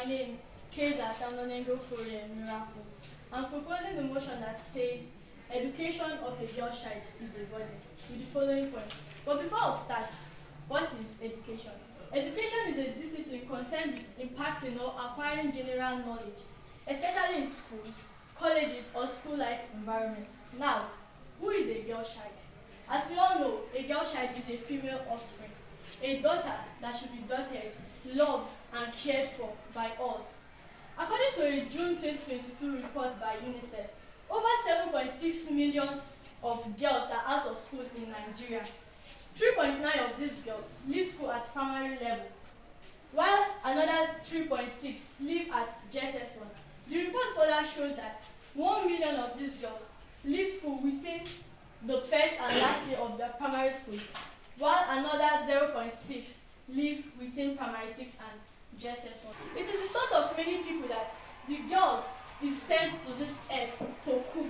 my name, Keza Tamnonengo Forie Miracle. I'm proposing the motion that says education of a girl child is a burden with the following point. But before I start, what is education? Education is a discipline concerned with impacting or acquiring general knowledge, especially in schools, colleges, or school-like environments. Now, who is a girl child? As we all know, a girl child is a female offspring, a daughter that should be doted, loved, and cared for by all. According to a June 2022 report by UNICEF, over 7.6 million of girls are out of school in Nigeria. 3.9 of these girls leave school at primary level, while another 3.6 live at GSS 1. The report further shows that 1 million of these girls leave school within the first and last year of their primary school, while another 0.6 live within primary 6 and GSS 1. It is the thought of many people that the girl is sent to this earth to cook,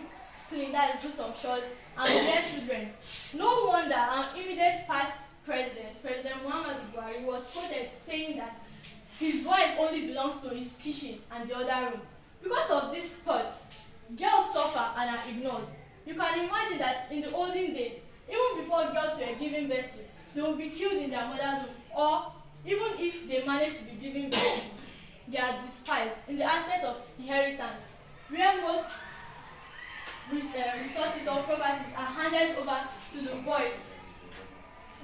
clean, that is, do some chores, and bear children. No wonder our immediate past president, President Muhammadu Buhari, was quoted saying that his wife only belongs to his kitchen and the other room. Because of these thoughts, girls suffer and are ignored. You can imagine that in the olden days, even before girls were given birth to, they would be killed in their mother's womb, or even if they manage to be given birth to, they are despised in the aspect of inheritance, where most resources or properties are handed over to the boys,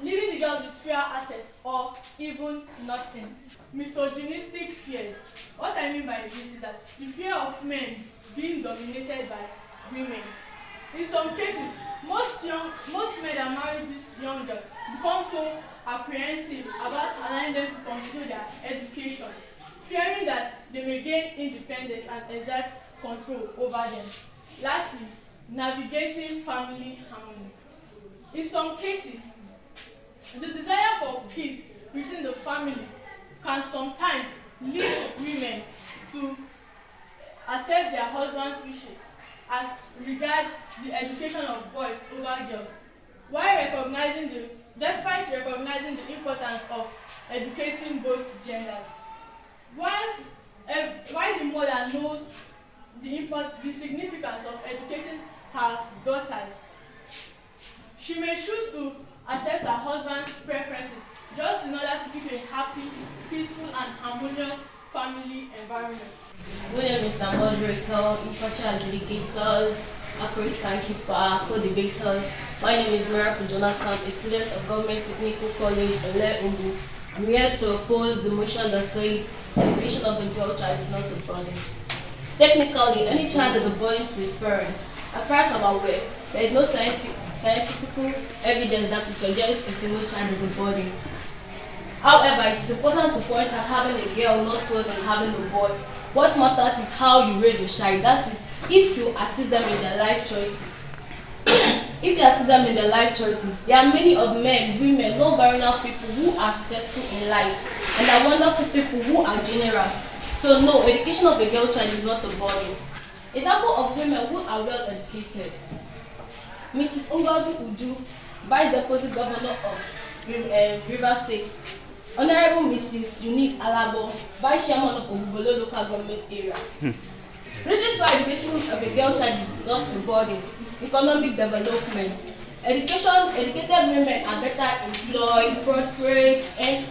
leaving the girls with fewer assets or even nothing. Misogynistic fears. What I mean by this is that the fear of men being dominated by women. In some cases, most men that marry this young girl become so apprehensive about allowing them to continue their education, fearing that they may gain independence and exert control over them. Lastly, navigating family harmony. In some cases, the desire for peace within the family can sometimes lead women to accept their husband's wishes as regard the education of boys over girls, despite recognizing the importance of educating both genders. While the mother knows the significance of educating her daughters, she may choose to accept her husband's preferences just in order to keep a happy, peaceful, and harmonious family environment. Good evening, Mr. Moderator, impartial adjudicators, accurate timekeeper, co-debaters. My name is Miracle Jonathan, a student of Government Technical College, Ogu. I'm here to oppose the motion that says education of the girl child is not a burden. Technically, any child is a burden to his parents. As far as I'm aware, there is no scientific evidence that suggests a female child is a burden. However, it is important to point at having a girl not worse than having a boy. What matters is how you raise a child. That is, if you assist them in their life choices. If you assist them in their life choices, there are many of men, women, non-binary people who are successful in life, and there are wonderful people who are generous. So no, education of a girl child is not a burden. Example of women who are well educated. Mrs. Uju, Vice Deputy Governor of Rivers State. Honorable Mrs. Eunice Alabo, Vice Chairman of Bolo Local Government Area. Reasons why education of a girl child is not a burden. Economic development. Educated women are better employed, prosperous, and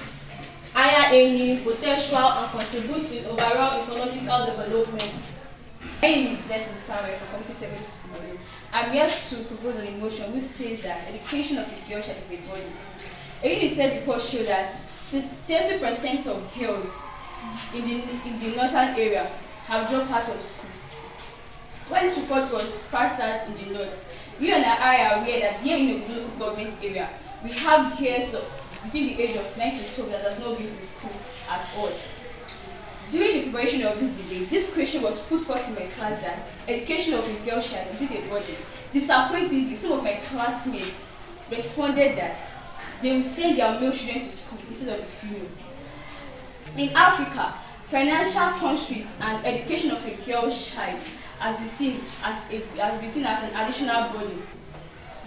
higher earning, potential, and contribute to overall economical development. My name is Blessing Samuel from Community Secondary School. I'm here to propose an motion which states that education of a girl child is a burden. A UNICEF report showed that 30% of girls in the northern area have dropped out of school. When this report was passed out in the north, we and I are aware that here in the local government area, we have girls between the age of 9 to 12 that has not been to school at all. During the preparation of this debate, this question was put forth in my class that education of a girl child is it a burden? Disappointingly, some of my classmates responded that they will send their male children to school instead of the female. In Africa, financial constraints and education of a girl child has been seen as an additional burden.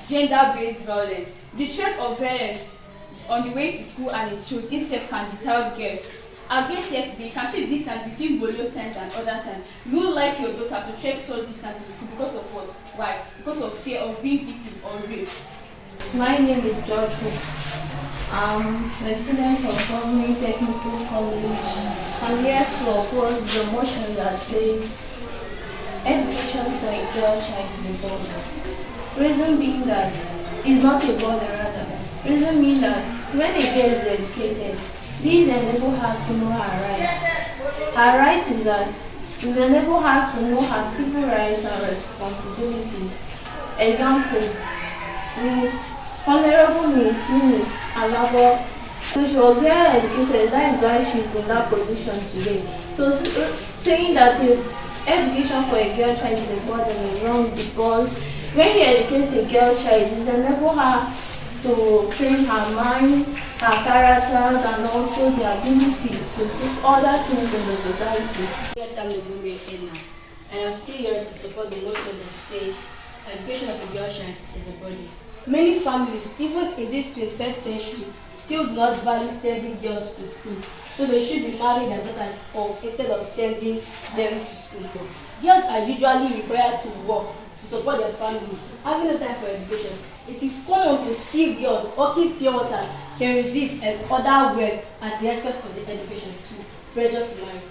Gender-based violence. The threat of violence on the way to school and its truth itself can deter girls Our guest here today, you can see the distance between Bolo times and other times. You would like your daughter to trek such distance to school because of what? Why? Because of fear of being beaten or raped. My name is George Hope. I'm a student of Bolo Technical College. I'm here to oppose the motion that says education for a girl child is a burden. Reason being that it's not a burden rather. Reason being that when a girl is educated, this enables her to know her rights. Her rights is that it enables her to know her civil rights and responsibilities. Example, Miss Honorable Miss Eunice Alabo, so she was well educated, that is why she is in that position today. So saying that education for a girl child is a burden is wrong, because when you educate a girl child, it enables her to train her mind, her characters, and also the abilities to do other things in the society. And I'm still here to support the motion that says education of a girl child is a burden. Many families, even in this 21st century, still do not value sending girls to school. So they choose to marry their daughters off instead of sending them to school. Girls are usually required to work to support their families, having no time for education. It is common to see girls hawking pure water, kerosene and other wares at the expense of the education to pressure to marry.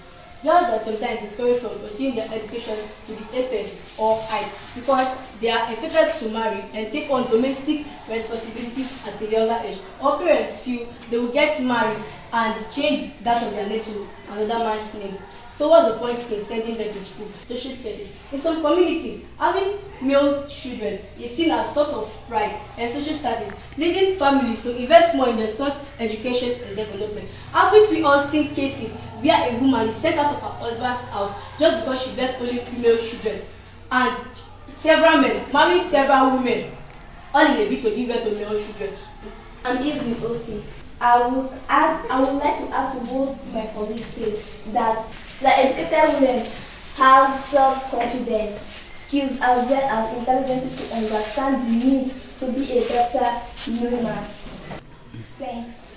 Girls are sometimes discouraged from pursuing their education to the apex or height because they are expected to marry and take on domestic responsibilities at a younger age. Or parents feel they will get married and change that of their name to another man's name. So what's the point in sending them to school? Social status. In some communities, having male children is seen as a source of pride and social status, leading families to invest more in their son's education and development. Haven't we all seen cases where a woman is sent out of her husband's house just because she bears only female children, and several men marrying several women, all in a bid to give birth to male children? I'm Evelyn Osi. I would like to add to what my colleagues said, that educated women have self-confidence, skills as well as intelligence to understand the need to be a better human. Thanks.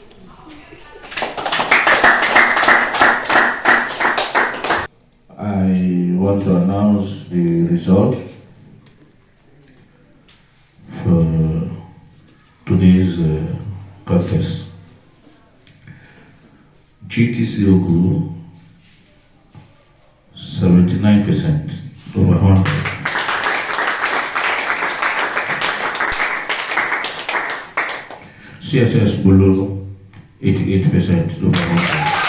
I want to announce the result for today's contest. GSS Ogu 79% over 100. CSS Bolo 88% over 100.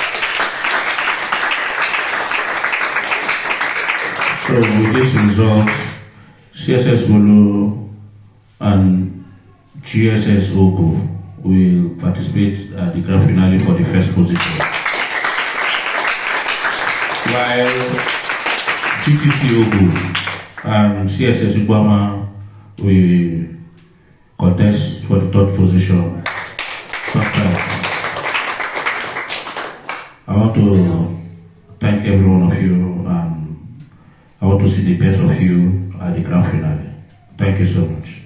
So with this result, CSS Bolo and GSS Ogu will participate at the grand finale for the first position, while GSS Ogu and CSS Ikpo-Ama will contest for the third position. I want to thank every one of you, and I want to see the best of you at the grand finale. Thank you so much.